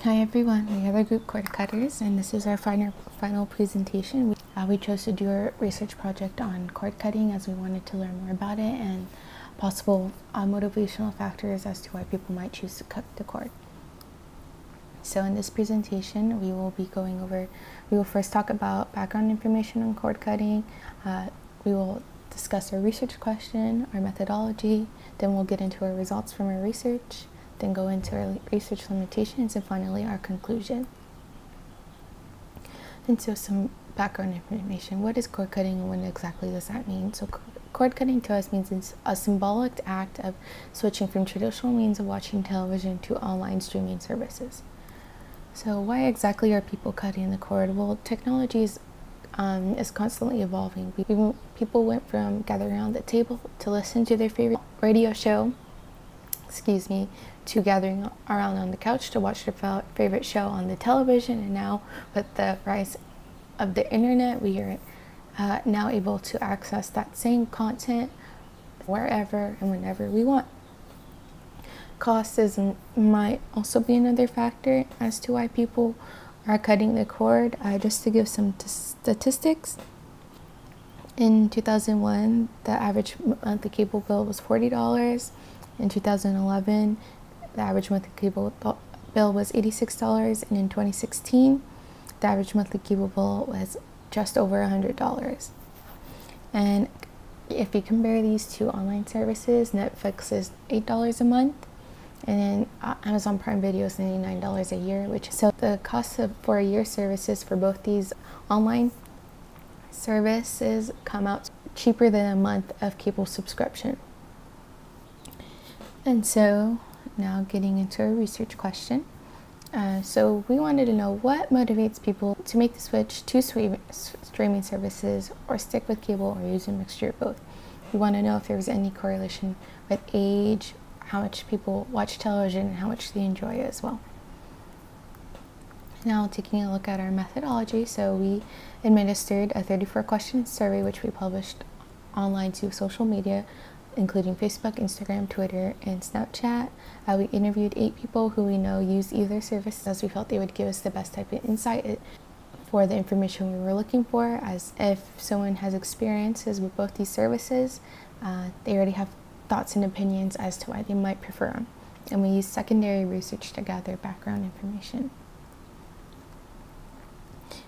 Hi everyone, we are the group cord cutters, and this is our final presentation. We chose to do a research project on cord cutting as we wanted to learn more about it and possible motivational factors as to why people might choose to cut the cord. So in this presentation, we will first talk about background information on cord cutting. We will discuss our research question, our methodology, then we'll get into our results from our research, then go into our research limitations, and finally our conclusion. And so some background information. What is cord cutting and what exactly does that mean? So cord cutting to us means it's a symbolic act of switching from traditional means of watching television to online streaming services. So why exactly are people cutting the cord? Well, technology is constantly evolving. People went from gathering around the table to listen to their favorite radio show, to gathering around on the couch to watch their favorite show on the television. And now with the rise of the internet, we are now able to access that same content wherever and whenever we want. Cost might also be another factor as to why people are cutting the cord. Just to give some statistics, in 2001, the average monthly cable bill was $40. In 2011, the average monthly cable bill was $86, and in 2016, the average monthly cable bill was just over $100. And if you compare these two online services, Netflix is $8 a month, and then Amazon Prime Video is $99 a year, so the cost for a year services for both these online services come out cheaper than a month of cable subscription. And so now getting into a research question. So we wanted to know what motivates people to make the switch to streaming services or stick with cable or use a mixture of both. We want to know if there was any correlation with age, how much people watch television, and how much they enjoy it as well. Now taking a look at our methodology, so we administered a 34-question survey which we published online to social media, including Facebook, Instagram, Twitter, and Snapchat. We interviewed 8 people who we know use either service, as we felt they would give us the best type of insight for the information we were looking for, as if someone has experiences with both these services, they already have thoughts and opinions as to why they might prefer them. And we used secondary research to gather background information.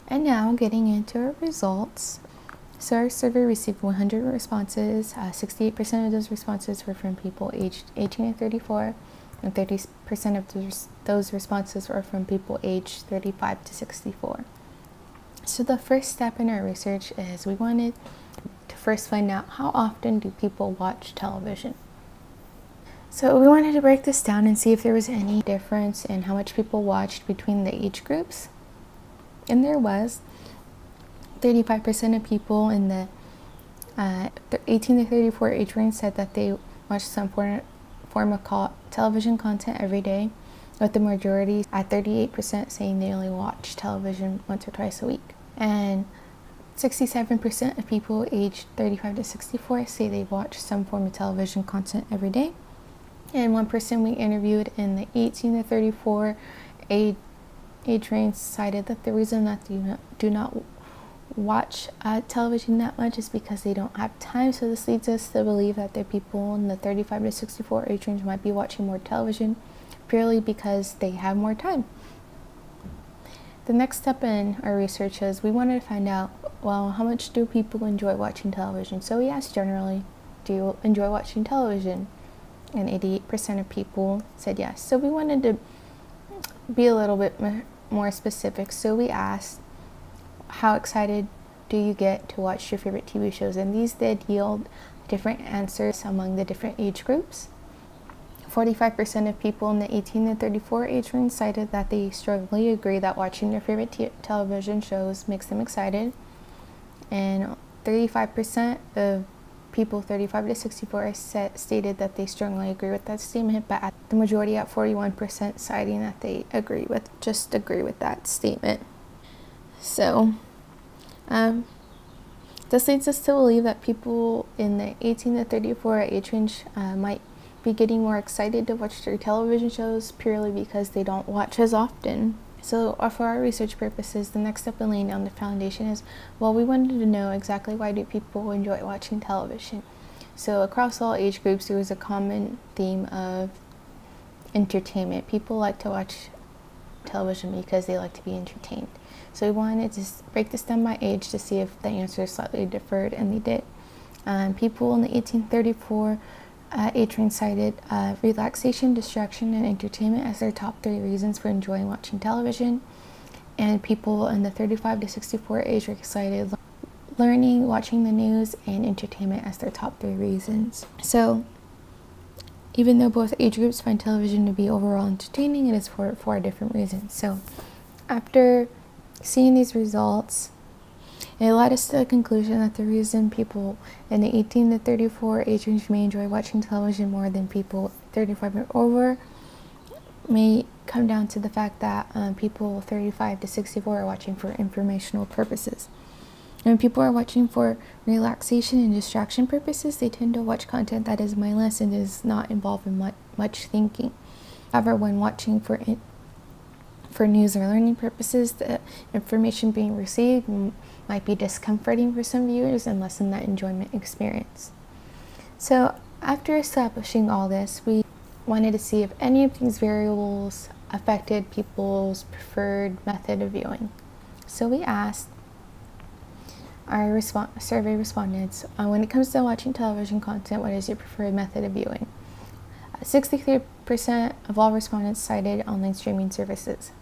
And now getting into our results. So our survey received 100 responses. 68% of those responses were from people aged 18 to 34, and 30% of those responses were from people aged 35 to 64. So the first step in our research is we wanted to first find out how often do people watch television. So we wanted to break this down and see if there was any difference in how much people watched between the age groups. And there was. 35% of people in the 18 to 34 age range said that they watch some form of television content every day, with the majority at 38% saying they only watch television once or twice a week. And 67% of people aged 35 to 64 say they watch some form of television content every day. And one person we interviewed in the 18 to 34 age range cited that the reason that they do not watch television that much is because they don't have time. So this leads us to believe that the people in the 35 to 64 age range might be watching more television purely because they have more time. The next step in our research is we wanted to find out, well, how much do people enjoy watching television? So we asked generally, do you enjoy watching television? And 88% of people said yes. So we wanted to be a little bit more specific. So we asked, how excited do you get to watch your favorite TV shows? And these did yield different answers among the different age groups. 45% of people in the 18 to 34 age range cited that they strongly agree that watching their favorite television shows makes them excited. And 35% of people 35 to 64 stated that they strongly agree with that statement, but the majority at 41% citing that they agree with that statement. So this leads us to believe that people in the 18 to 34 age range might be getting more excited to watch their television shows purely because they don't watch as often. So for our research purposes, the next step in laying down the foundation is, well, we wanted to know exactly why do people enjoy watching television. So across all age groups, there was a common theme of entertainment. People like to watch television because they like to be entertained. So we wanted to break this down by age to see if the answers slightly differed, and they did. People in the 1834 age range cited relaxation, distraction, and entertainment as their top 3 reasons for enjoying watching television. And people in the 35 to 64 age range cited learning, watching the news, and entertainment as their top 3 reasons. So even though both age groups find television to be overall entertaining, it is for 4 different reasons. So after seeing these results, it led us to the conclusion that the reason people in the 18 to 34 age range may enjoy watching television more than people 35 and over may come down to the fact that people 35 to 64 are watching for informational purposes. And when people are watching for relaxation and distraction purposes, they tend to watch content that is mindless and does not involve in much thinking. However, when watching for news or learning purposes, the information being received might be discomforting for some viewers and lessen that enjoyment experience. So after establishing all this, we wanted to see if any of these variables affected people's preferred method of viewing. So we asked our survey respondents, when it comes to watching television content, what is your preferred method of viewing? 63% of all respondents cited online streaming services.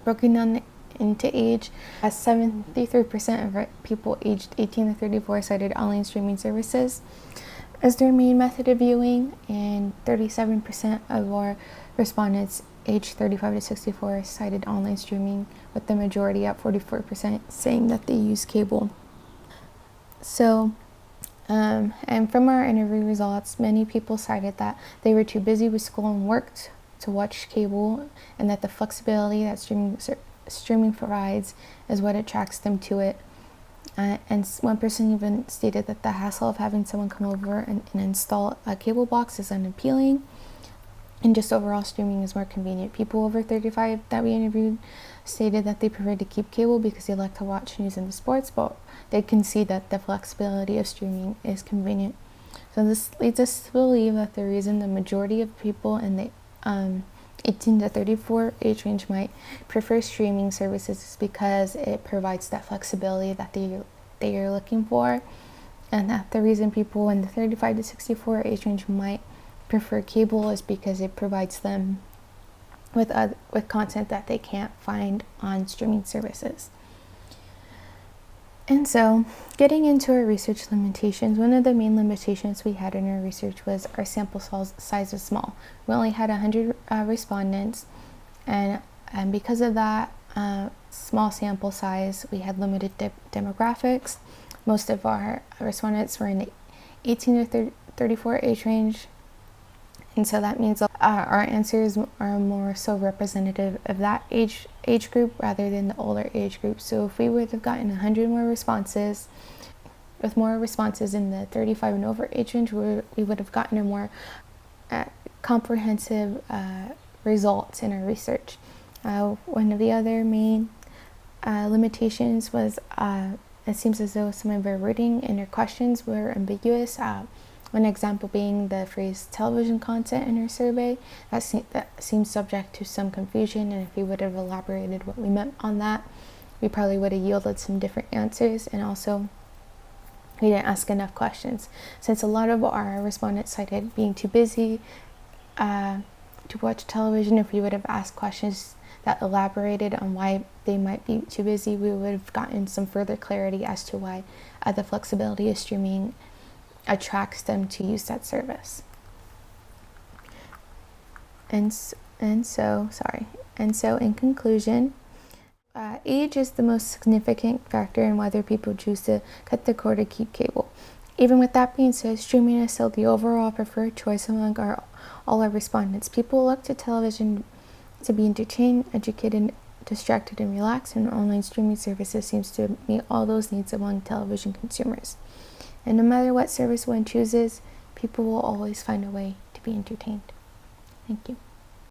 Broken down into age, 73% of people aged 18 to 34 cited online streaming services as their main method of viewing, and 37% of our respondents aged 35 to 64 cited online streaming, with the majority at 44% saying that they use cable. So, and from our interview results, many people cited that they were too busy with school and work to watch cable, and that the flexibility that streaming provides is what attracts them to it. And one person even stated that the hassle of having someone come over and install a cable box is unappealing, and just overall streaming is more convenient. People over 35 that we interviewed stated that they prefer to keep cable because they like to watch news and sports, but they can see that the flexibility of streaming is convenient. So this leads us to believe that the reason the majority of people in the 18 to 34 age range might prefer streaming services is because it provides that flexibility that they are looking for, and that the reason people in the 35 to 64 age range might prefer cable is because it provides them with content that they can't find on streaming services. And so, getting into our research limitations, one of the main limitations we had in our research was our sample size was small. We only had 100 respondents, and because of that small sample size, we had limited demographics. Most of our respondents were in the 18 to 34 age range, and so that means our answers are more so representative of that age group rather than the older age group. So if we would have gotten 100 more responses, with more responses in the 35 and over age range, we would have gotten a more comprehensive results in our research. One of the other main limitations was it seems as though some of our wording and our questions were ambiguous. One example being the phrase television content in our survey. That seems subject to some confusion, and if we would have elaborated what we meant on that, we probably would have yielded some different answers. And also, we didn't ask enough questions, since a lot of our respondents cited being too busy to watch television. If we would have asked questions that elaborated on why they might be too busy, we would have gotten some further clarity as to why the flexibility of streaming attracts them to use that service. And so in conclusion, age is the most significant factor in whether people choose to cut the cord or keep cable. Even with that being said, streaming is still the overall preferred choice among all our respondents. People look to television to be entertained, educated, distracted, and relaxed, and online streaming services seems to meet all those needs among television consumers. And no matter what service one chooses, people will always find a way to be entertained. Thank you.